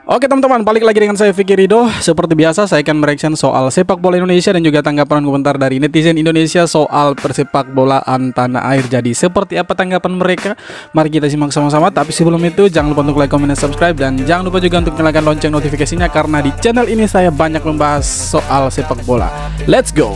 Oke teman-teman, balik lagi dengan saya Vicky Ridho. Seperti biasa saya akan mereaction soal sepak bola Indonesia dan juga tanggapan komentar dari netizen Indonesia soal persepak bolaan tanah air. Jadi seperti apa tanggapan mereka? Mari kita simak sama-sama. Tapi sebelum itu jangan lupa untuk like, comment, dan subscribe. Dan jangan lupa juga untuk nyalakan lonceng notifikasinya, karena di channel ini saya banyak membahas soal sepak bola. Let's go!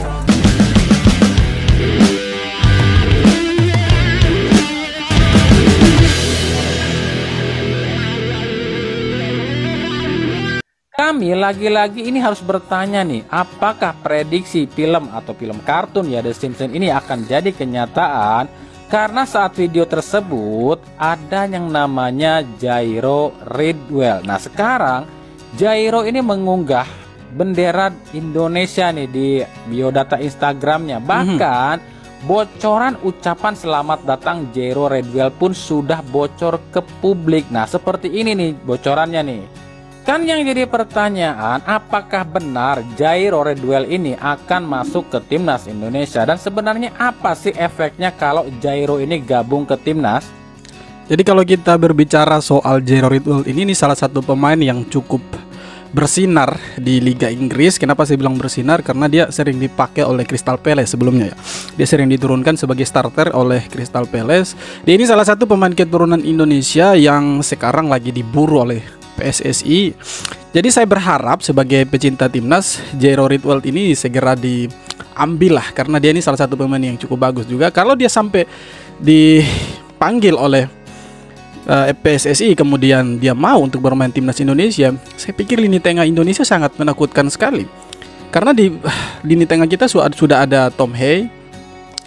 Kami lagi-lagi ini harus bertanya nih, apakah prediksi film atau film kartun ya The Simpsons ini akan jadi kenyataan? Karena saat video tersebut ada yang namanya Jairo Ridwell. Nah sekarang Jairo ini mengunggah bendera Indonesia nih di biodata Instagramnya. Bahkan bocoran ucapan selamat datang Jairo Ridwell pun sudah bocor ke publik. Nah seperti ini nih bocorannya nih. Kan yang jadi pertanyaan, apakah benar Jairo Ridwell ini akan masuk ke timnas Indonesia? Dan sebenarnya apa sih efeknya kalau Jairo ini gabung ke timnas? Jadi kalau kita berbicara soal Jairo Ridwell ini salah satu pemain yang cukup bersinar di Liga Inggris. Kenapa saya bilang bersinar? Karena dia sering dipakai oleh Crystal Palace sebelumnya ya. Dia sering diturunkan sebagai starter oleh Crystal Palace. Dia ini salah satu pemain keturunan Indonesia yang sekarang lagi diburu oleh PSSI. Jadi saya berharap sebagai pecinta timnas, Jairo Ridwell ini segera diambil lah, karena dia ini salah satu pemain yang cukup bagus juga. Kalau dia sampai dipanggil oleh PSSI kemudian dia mau untuk bermain timnas Indonesia, saya pikir lini tengah Indonesia sangat menakutkan sekali. Karena di lini tengah kita sudah ada Tom Hey,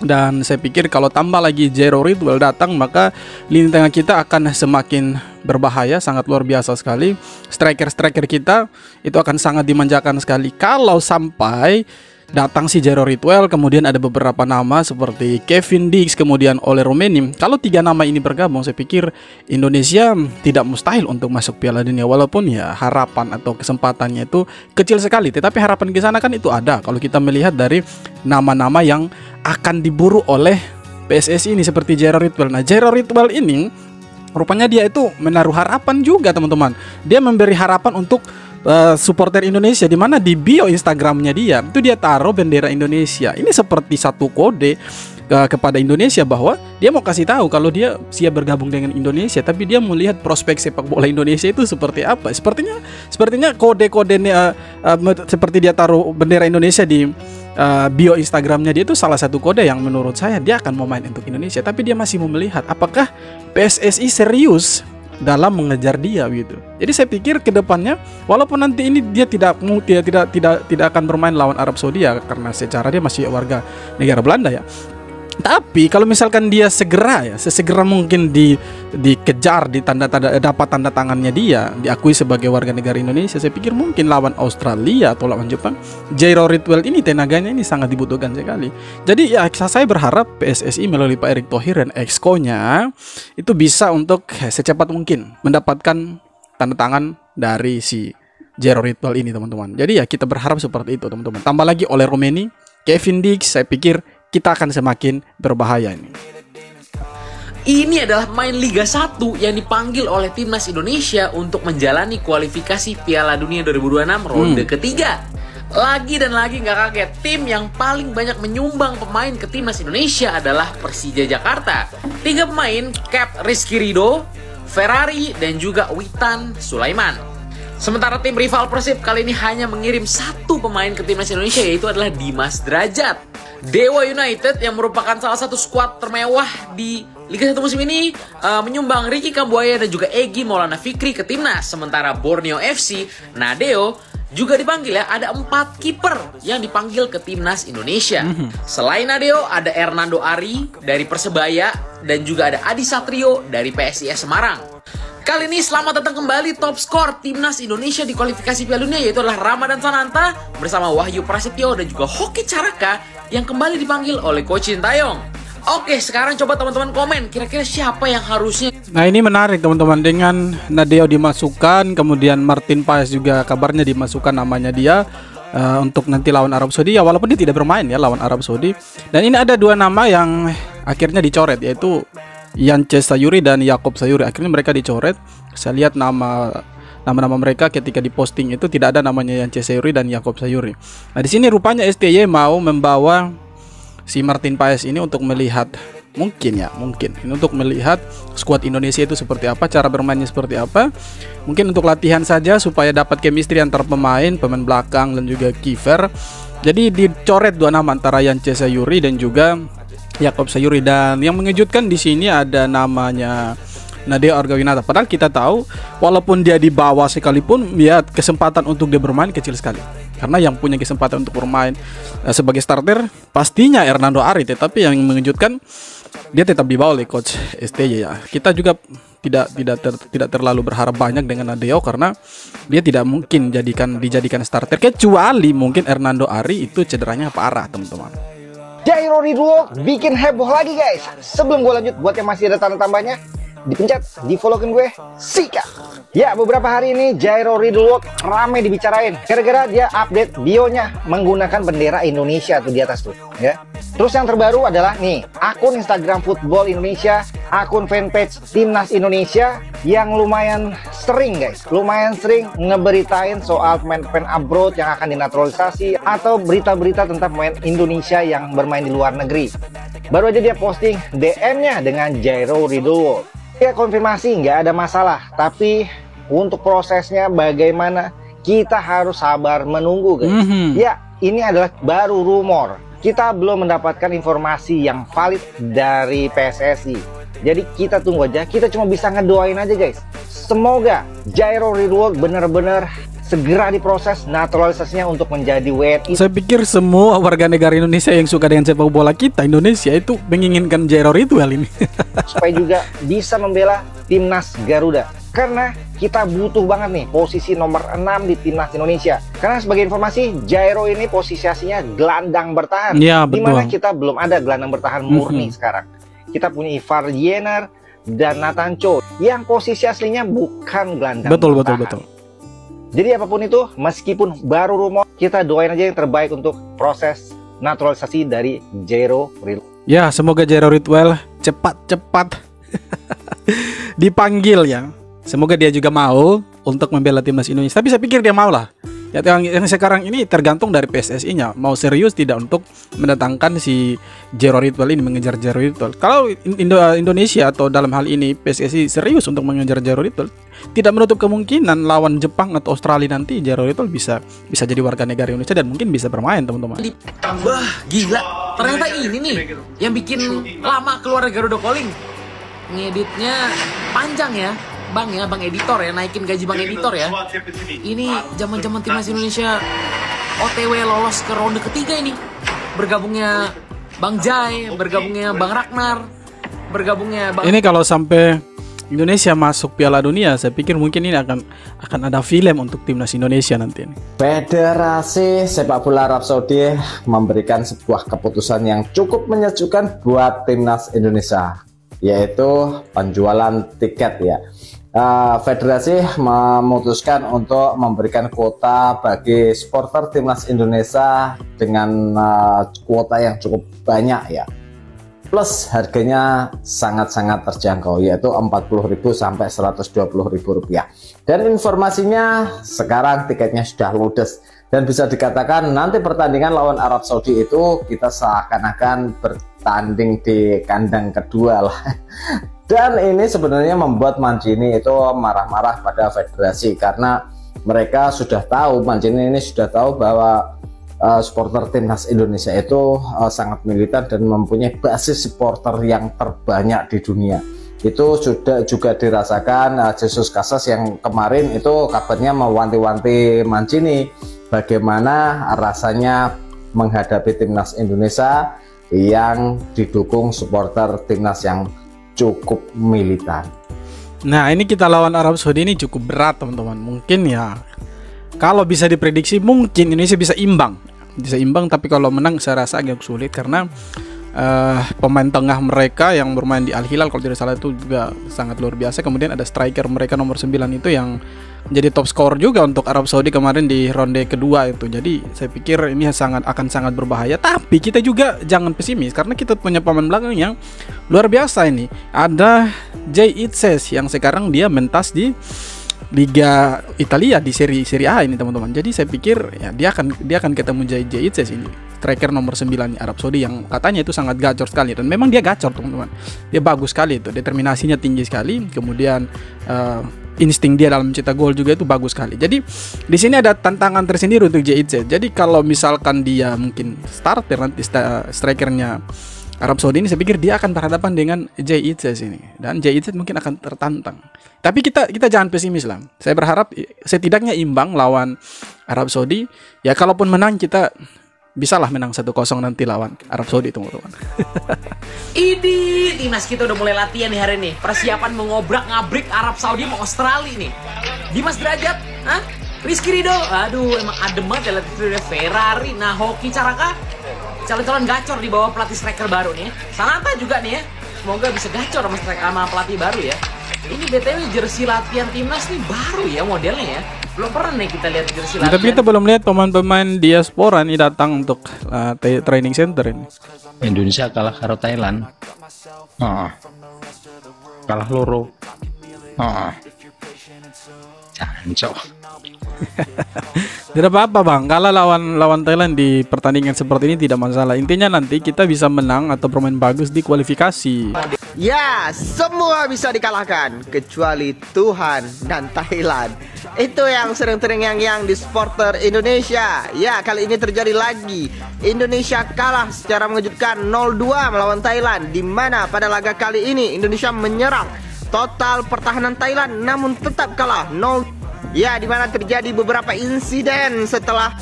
dan saya pikir kalau tambah lagi Jairo Ridwell datang, maka lini tengah kita akan semakin berbahaya, sangat luar biasa sekali. Striker-striker kita itu akan sangat dimanjakan sekali kalau sampai datang si Jairo Ridwell. Kemudian ada beberapa nama seperti Kevin Dix, kemudian Ole Romeni. Kalau tiga nama ini bergabung, saya pikir Indonesia tidak mustahil untuk masuk Piala Dunia. Walaupun ya harapan atau kesempatannya itu kecil sekali, tetapi harapan ke sana kan itu ada. Kalau kita melihat dari nama-nama yang akan diburu oleh PSSI ini seperti Jairo Ridwell. Nah Jairo Ridwell ini rupanya dia itu menaruh harapan juga teman-teman. Dia memberi harapan untuk supporter Indonesia, di mana di bio Instagramnya dia itu dia taruh bendera Indonesia. Ini seperti satu kode kepada Indonesia bahwa dia mau kasih tahu kalau dia siap bergabung dengan Indonesia, tapi dia mau lihat prospek sepak bola Indonesia itu seperti apa. Sepertinya kode-kodenya seperti dia taruh bendera Indonesia di bio Instagramnya dia itu salah satu kode yang menurut saya dia akan mau main untuk Indonesia. Tapi dia masih mau melihat apakah PSSI serius dalam mengejar dia gitu. Jadi saya pikir ke depannya, walaupun nanti ini dia tidak akan bermain lawan Arab Saudi ya, karena secara dia masih warga negara Belanda ya. Tapi kalau misalkan dia sesegera mungkin dikejar, dapat tanda tangannya dia, diakui sebagai warga negara Indonesia, saya pikir mungkin lawan Australia atau lawan Jepang, Jairo Ridwell ini tenaganya ini sangat dibutuhkan sekali. Jadi ya saya berharap PSSI melalui Pak Erick Thohir dan exco-nya itu bisa untuk secepat mungkin mendapatkan tanda tangan dari si Jairo Ridwell ini teman-teman. Jadi ya kita berharap seperti itu teman-teman. Tambah lagi Ole Romeni, Kevin Dix, saya pikir kita akan semakin berbahaya ini. Ini adalah pemain Liga 1 yang dipanggil oleh timnas Indonesia untuk menjalani kualifikasi Piala Dunia 2026 ronde ketiga. Lagi dan lagi nggak kaget, tim yang paling banyak menyumbang pemain ke timnas Indonesia adalah Persija Jakarta. 3 pemain, Cap Rizky Ridho, Ferrari, dan juga Witan Sulaiman. Sementara tim rival Persib kali ini hanya mengirim 1 pemain ke timnas Indonesia, yaitu adalah Dimas Drajat. Dewa United yang merupakan salah satu skuad termewah di Liga 1 musim ini menyumbang Ricky Kambuaya dan juga Egy Maulana Fikri ke timnas. Sementara Borneo FC, Nadeo juga dipanggil ya. Ada 4 kiper yang dipanggil ke timnas Indonesia. Selain Nadeo ada Hernando Ari dari Persebaya dan juga ada Adi Satrio dari PSIS Semarang. Kali ini selamat datang kembali top skor timnas Indonesia di kualifikasi Piala Dunia, yaitu adalah Ramadan Sananta bersama Wahyu Prasetyo dan juga Hoki Caraka yang kembali dipanggil oleh Coach Sintayong. Oke, sekarang coba teman-teman komen kira-kira siapa yang harusnya. Nah ini menarik teman-teman, dengan Nadeo dimasukkan, kemudian Martin Paes juga kabarnya dimasukkan namanya dia untuk nanti lawan Arab Saudi ya, walaupun dia tidak bermain ya lawan Arab Saudi. Dan ini ada 2 nama yang akhirnya dicoret, yaitu Yance Sayuri dan Yakob Sayuri. Akhirnya mereka dicoret. Saya lihat nama nama-nama mereka ketika diposting itu tidak ada namanya Yance Sayuri dan Yakob Sayuri. Nah di sini rupanya STY mau membawa si Martin Paes ini untuk melihat, mungkin ini untuk melihat skuad Indonesia itu seperti apa, cara bermainnya seperti apa. Mungkin untuk latihan saja supaya dapat chemistry antar pemain belakang dan juga kiper. Jadi dicoret 2 nama antara Yance Sayuri dan juga Yakob Sayuri, dan yang mengejutkan di sini ada namanya Nadeo Argawinata. Padahal kita tahu walaupun dia di bawah sekalipun, ya kesempatan untuk dia bermain kecil sekali. Karena yang punya kesempatan untuk bermain sebagai starter pastinya Hernando Ari. Tetapi yang mengejutkan dia tetap dibawa oleh coach STY ya. Kita juga tidak terlalu berharap banyak dengan Nadeo karena dia tidak mungkin dijadikan starter kecuali mungkin Hernando Ari itu cederanya parah, teman-teman. Jairo Ridulwald bikin heboh lagi guys. Sebelum gue lanjut, buat yang masih ada tanda tambahnya, dipencet, di followin gue, sikat. Ya, beberapa hari ini Jairo Ridulwald rame dibicarain gara-gara dia update bionya menggunakan bendera Indonesia tuh di atas tuh ya. Terus yang terbaru adalah nih, akun Instagram Football Indonesia, akun fanpage Timnas Indonesia yang lumayan sering ngeberitain soal pemain-pemain abroad yang akan dinaturalisasi atau berita-berita tentang pemain Indonesia yang bermain di luar negeri. Baru aja dia posting DM-nya dengan Jairo Ridulwald. Ya konfirmasi nggak ada masalah, tapi untuk prosesnya bagaimana kita harus sabar menunggu guys. Ya ini adalah baru rumor, kita belum mendapatkan informasi yang valid dari PSSI. Jadi kita tunggu aja, kita cuma bisa ngedoain aja guys. Semoga Jairo Ridulwald benar-benar segera diproses naturalisasinya untuk menjadi WNI. Saya pikir semua warga negara Indonesia yang suka dengan sepak bola kita Indonesia itu menginginkan Jairo Ridulwald ini. Supaya juga bisa membela timnas Garuda. Karena kita butuh banget nih posisi nomor 6 di timnas Indonesia. Karena sebagai informasi, Jairo ini posisinya gelandang bertahan. Ya, betul. Dimana kita belum ada gelandang bertahan murni sekarang. Kita punya Ivar Jenner dan Nathan Cho yang posisi aslinya bukan gelandang bertahan. Betul. Jadi apapun itu, meskipun baru rumor, kita doain aja yang terbaik untuk proses naturalisasi dari Jairo Ridulwald. Ya, semoga Jairo Ridulwald cepat dipanggil ya. Semoga dia juga mau untuk membela timnas Indonesia. Tapi saya pikir dia mau lah. Ya, yang sekarang ini tergantung dari PSSI-nya mau serius tidak untuk mendatangkan si Jairo Ridulwald ini, mengejar Jairo Ridulwald. Kalau Indonesia atau dalam hal ini PSSI serius untuk mengejar Jairo Ridulwald, tidak menutup kemungkinan lawan Jepang atau Australia nanti Jairo Ridulwald bisa jadi warga negara Indonesia dan mungkin bisa bermain, teman-teman. Wah, gila. Ternyata ini nih yang bikin lama keluar Garuda Calling. Ngeditnya panjang ya. Bang editor ya, naikin gaji Bang editor ya. Ini zaman-zaman timnas Indonesia OTW lolos ke ronde ketiga ini. Bergabungnya Bang Jai, bergabungnya Bang Ragnar, bergabungnya Bang... Ini kalau sampai Indonesia masuk Piala Dunia, saya pikir mungkin ini akan ada film untuk timnas Indonesia nanti. Federasi Sepak Bola Arab Saudi memberikan sebuah keputusan yang cukup menyejukkan buat timnas Indonesia, yaitu penjualan tiket ya. Federasi memutuskan untuk memberikan kuota bagi supporter timnas Indonesia dengan kuota yang cukup banyak ya. Plus harganya sangat-sangat terjangkau, yaitu 40.000 sampai 120.000 rupiah. Dan informasinya sekarang tiketnya sudah ludes dan bisa dikatakan nanti pertandingan lawan Arab Saudi itu kita seakan-akan bertanding di kandang kedua lah. Dan ini sebenarnya membuat Mancini itu marah-marah pada federasi karena mereka sudah tahu, Mancini ini sudah tahu bahwa supporter timnas Indonesia itu sangat militan dan mempunyai basis supporter yang terbanyak di dunia. Itu sudah juga dirasakan Jesus Casas yang kemarin itu kabarnya mewanti-wanti Mancini bagaimana rasanya menghadapi timnas Indonesia yang didukung supporter timnas yang cukup militan. Nah, ini kita lawan Arab Saudi ini cukup berat, teman-teman. Mungkin ya kalau bisa diprediksi mungkin Indonesia bisa imbang, tapi kalau menang saya rasa agak sulit karena pemain tengah mereka yang bermain di Al Hilal kalau tidak salah itu juga sangat luar biasa. Kemudian ada striker mereka nomor 9 itu yang menjadi top skor juga untuk Arab Saudi kemarin di ronde kedua itu. Jadi saya pikir ini akan sangat berbahaya. Tapi kita juga jangan pesimis karena kita punya pemain belakang yang luar biasa ini. Ada Jay Itzes yang sekarang dia mentas di Liga Italia di seri A ini teman-teman. Jadi saya pikir ya dia akan ketemu Jaitzes ini, striker nomor 9 Arab Saudi yang katanya itu sangat gacor sekali, dan memang dia gacor teman-teman. Dia bagus sekali itu, determinasinya tinggi sekali, kemudian insting dia dalam mencetak gol juga itu bagus sekali. Jadi di sini ada tantangan tersendiri untuk Jaitzes. Jadi kalau misalkan dia mungkin starter nanti strikernya Arab Saudi ini, saya pikir dia akan berhadapan dengan Jaitzes ini, dan Jaitzes mungkin akan tertantang. Tapi kita jangan pesimis lah. Saya berharap setidaknya imbang lawan Arab Saudi. Ya kalaupun menang, kita bisalah menang 1-0 nanti lawan Arab Saudi, teman-teman. Ini timnas kita udah mulai latihan nih hari ini. Persiapan mengobrak-ngabrik Arab Saudi sama Australia nih. Dimas Derajat, Rizky Ridho, aduh emang adem banget ya. Ferrari, nah Hoki Caraka, calon-calon gacor di bawah pelatih striker baru nih. Sananta juga nih ya. Semoga bisa gacor sama pelatih baru ya. Ini BTW jersey latihan timnas nih baru ya modelnya ya. Belum pernah nih kita lihat jersey latihan. Tapi kita belum lihat pemain-pemain diaspora nih datang untuk training center ini. Indonesia kalah karo Thailand. Kalah loro. Jancok. Tidak apa-apa bang, kalah lawan Thailand di pertandingan seperti ini tidak masalah. Intinya nanti kita bisa menang atau bermain bagus di kualifikasi. Ya, semua bisa dikalahkan kecuali Tuhan dan Thailand. Itu yang sering terngiang-ngiang di supporter Indonesia. Ya, kali ini terjadi lagi. Indonesia kalah secara mengejutkan 0-2 melawan Thailand, di mana pada laga kali ini Indonesia menyerang total pertahanan Thailand namun tetap kalah 0. Ya, di mana terjadi beberapa insiden setelah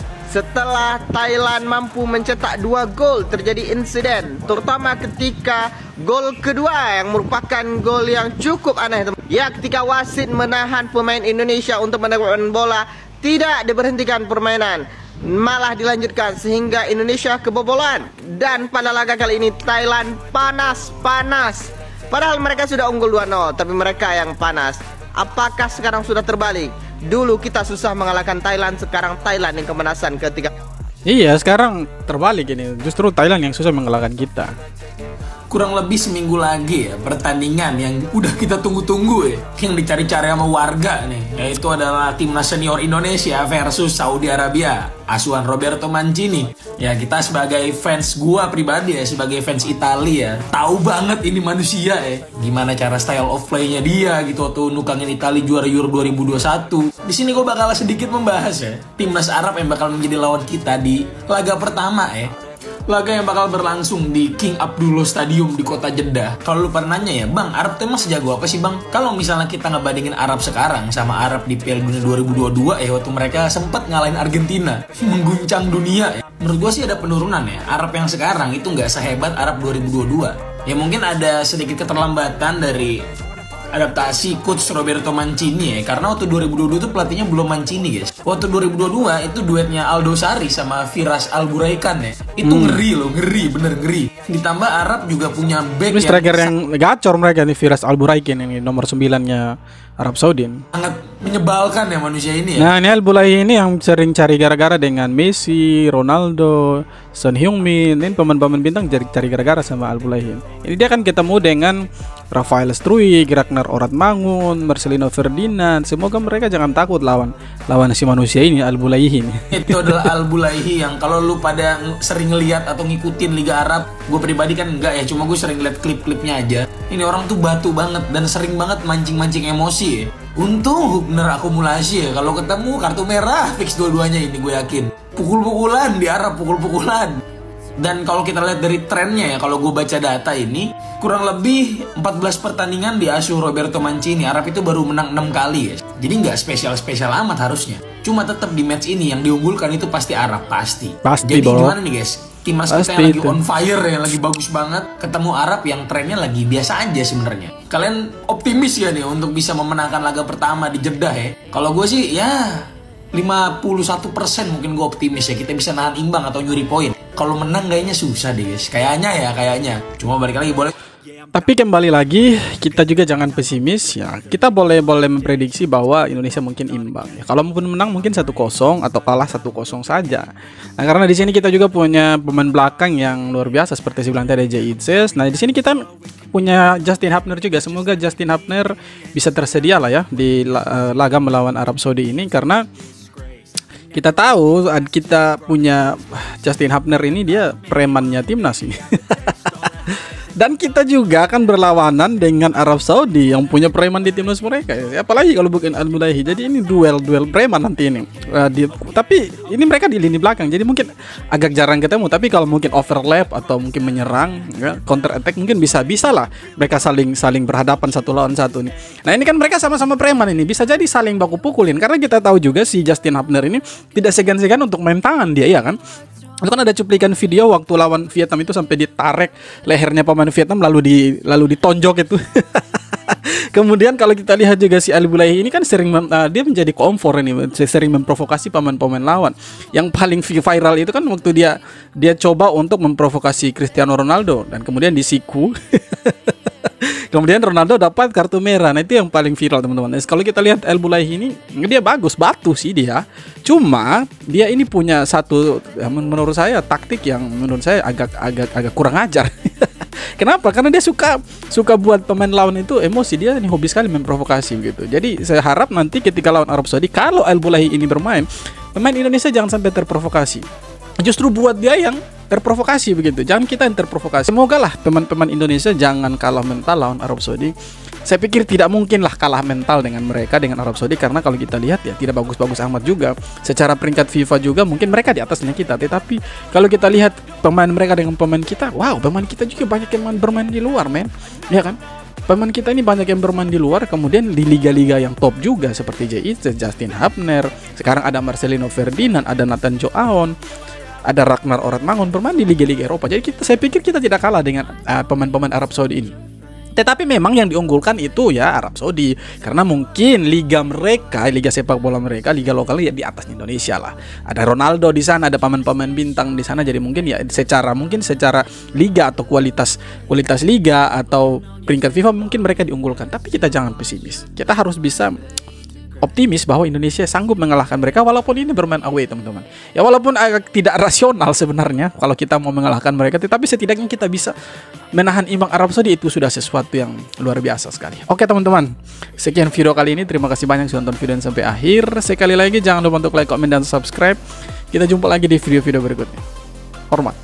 Thailand mampu mencetak 2 gol. Terjadi insiden terutama ketika gol kedua yang merupakan gol yang cukup aneh. Ya, ketika wasit menahan pemain Indonesia untuk mendapatkan bola, tidak diberhentikan permainan, malah dilanjutkan sehingga Indonesia kebobolan. Dan pada laga kali ini Thailand panas. Padahal mereka sudah unggul 2-0, tapi mereka yang panas. Apakah sekarang sudah terbalik? Dulu kita susah mengalahkan Thailand, sekarang Thailand yang kemanasan ketika. Iya, sekarang terbalik ini. Justru Thailand yang susah mengalahkan kita. Kurang lebih seminggu lagi ya pertandingan yang udah kita tunggu-tunggu ya, yang dicari-cari sama warga nih, yaitu adalah timnas senior Indonesia versus Saudi Arabia, asuhan Roberto Mancini. Ya, kita sebagai fans, gua pribadi ya sebagai fans Italia, tahu banget ini manusia ya, gimana cara style of play-nya dia gitu waktu nukangin Italia juara Euro 2021. Di sini gua bakal sedikit membahas ya timnas Arab yang bakal menjadi lawan kita di laga pertama ya. Laga yang bakal berlangsung di King Abdullah Stadium di kota Jeddah. Kalau lu pernah nanya ya, Bang, Arab tuh emang sejago apa sih, Bang? Kalau misalnya kita ngebandingin Arab sekarang sama Arab di Piala Dunia 2022 ya, waktu mereka sempat ngalahin Argentina, mengguncang dunia ya. Menurut gua sih ada penurunan ya. Arab yang sekarang itu nggak sehebat Arab 2022. Ya mungkin ada sedikit keterlambatan dari adaptasi coach Roberto Mancini ya, karena waktu 2022 itu pelatihnya belum Mancini guys. Waktu 2022 itu duetnya Aldo Sari sama Firas Alburaikan ya, itu ngeri loh, bener ngeri. Ditambah Arab juga punya back ini striker yang gacor mereka nih, Firas Alburaikan ini nomor 9-nya Arab Saudi. Sangat menyebalkan ya manusia ini ya. Nah, ini Al-Bulaihi ini yang sering cari gara-gara dengan Messi, Ronaldo, Son Heung-min. Ini pemain-pemain bintang cari gara-gara sama Al-Bulaihi. Ini dia kan ketemu dengan Rafael Struijk, Ragnar Oratmangun, Marcelino Ferdinand. Semoga mereka jangan takut lawan si manusia ini, Al-Bulaihi ini. Itu adalah Al-Bulaihi yang kalau lu pada sering lihat atau ngikutin Liga Arab, gue pribadi kan enggak ya, cuma gue sering lihat klip-klipnya aja. Ini orang tuh batu banget dan sering banget mancing-mancing emosi ya. Untung Hubner akumulasi ya, kalau ketemu kartu merah fix dua-duanya ini gue yakin. Pukul-pukulan di Arab, pukul-pukulan. Dan kalau kita lihat dari trennya ya, kalau gue baca data ini, kurang lebih 14 pertandingan diasuh Roberto Mancini. Arab itu baru menang 6 kali ya. Jadi nggak spesial-spesial amat harusnya. Cuma tetap di match ini yang diunggulkan itu pasti Arab, pasti. Jadi gimana nih guys? Timnas kita yang lagi on fire, yang lagi bagus banget, ketemu Arab yang trennya lagi biasa aja sebenarnya. Kalian optimis ya nih untuk bisa memenangkan laga pertama di Jeddah ya? Kalau gue sih ya 51% mungkin gue optimis ya, kita bisa nahan imbang atau nyuri poin. Kalau menang kayaknya susah deh guys, kayaknya. Cuma balik lagi boleh. Tapi kembali lagi, kita juga jangan pesimis ya. Kita boleh memprediksi bahwa Indonesia mungkin imbang. Ya, kalau pun menang mungkin 1-0 atau kalah 1-0 saja. Nah, karena di sini kita juga punya pemain belakang yang luar biasa seperti saya bilang tadi, Jaitzes. Nah, di sini kita punya Justin Hubner juga. Semoga Justin Hubner bisa tersedia lah ya di laga melawan Arab Saudi ini, karena kita tahu kita punya Justin Hubner ini, dia premannya timnas ini. Dan kita juga akan berlawanan dengan Arab Saudi yang punya preman di timnas mereka. Apalagi kalau bukan Al-Mulaihi. Jadi ini duel preman nanti ini. Tapi ini mereka di lini belakang, jadi mungkin agak jarang ketemu. Tapi kalau mungkin overlap atau mungkin menyerang, ya, counter attack, mungkin bisa lah mereka saling berhadapan satu lawan satu nih. Nah ini kan mereka sama-sama preman ini, bisa jadi saling baku pukulin. Karena kita tahu juga si Justin Hubner ini tidak segan-segan untuk main tangan dia, ya kan. Itu kan ada cuplikan video waktu lawan Vietnam itu sampai ditarik lehernya pemain Vietnam lalu ditonjok itu. Kemudian kalau kita lihat juga si Al-Mulaihi ini kan sering dia menjadi komfor ini, sering memprovokasi pemain-pemain lawan. Yang paling viral itu kan waktu dia coba untuk memprovokasi Cristiano Ronaldo dan kemudian disiku. Kemudian Ronaldo dapat kartu merah. Nah itu yang paling viral teman-teman. Kalau kita lihat Al-Mulaihi ini, dia bagus, batu sih dia. Cuma dia ini punya satu, menurut saya, taktik yang menurut saya agak kurang ajar. Kenapa? Karena dia suka buat pemain lawan itu emosi. Dia ini hobi sekali memprovokasi gitu. Jadi saya harap nanti ketika lawan Arab Saudi, kalau Al-Mulaihi ini bermain, pemain Indonesia jangan sampai terprovokasi. Justru buat dia yang terprovokasi begitu. Jangan kita yang terprovokasi. Semoga lah teman-teman Indonesia jangan kalah mental lawan Arab Saudi. Saya pikir tidak mungkin lah kalah mental dengan mereka, dengan Arab Saudi, karena kalau kita lihat ya tidak bagus-bagus amat juga. Secara peringkat FIFA juga mungkin mereka di atasnya kita. Tetapi kalau kita lihat pemain mereka dengan pemain kita, wow, pemain kita juga banyak yang bermain di luar, men. Ya kan? Pemain kita ini banyak yang bermain di luar, kemudian di liga-liga yang top juga seperti JIC, Justin Hubner, sekarang ada Marcelino Ferdinand, ada Nathan Joaon, ada Ragnar Oratmangun bermain di liga-liga Eropa. Jadi saya pikir kita tidak kalah dengan pemain-pemain Arab Saudi ini. Tetapi memang yang diunggulkan itu ya Arab Saudi, karena mungkin liga mereka, liga sepak bola mereka, liga lokalnya ya di atas Indonesia lah. Ada Ronaldo di sana, ada pemain-pemain bintang di sana. Jadi mungkin ya secara liga atau kualitas liga atau peringkat FIFA mungkin mereka diunggulkan. Tapi kita jangan pesimis. Kita harus bisa optimis bahwa Indonesia sanggup mengalahkan mereka walaupun ini bermain away, teman-teman. Ya walaupun agak tidak rasional sebenarnya kalau kita mau mengalahkan mereka, tetapi setidaknya kita bisa menahan imbang Arab Saudi, itu sudah sesuatu yang luar biasa sekali. Oke teman-teman, sekian video kali ini. Terima kasih banyak sudah nonton video sampai akhir. Sekali lagi jangan lupa untuk like, komen, dan subscribe. Kita jumpa lagi di video-video berikutnya. Hormat.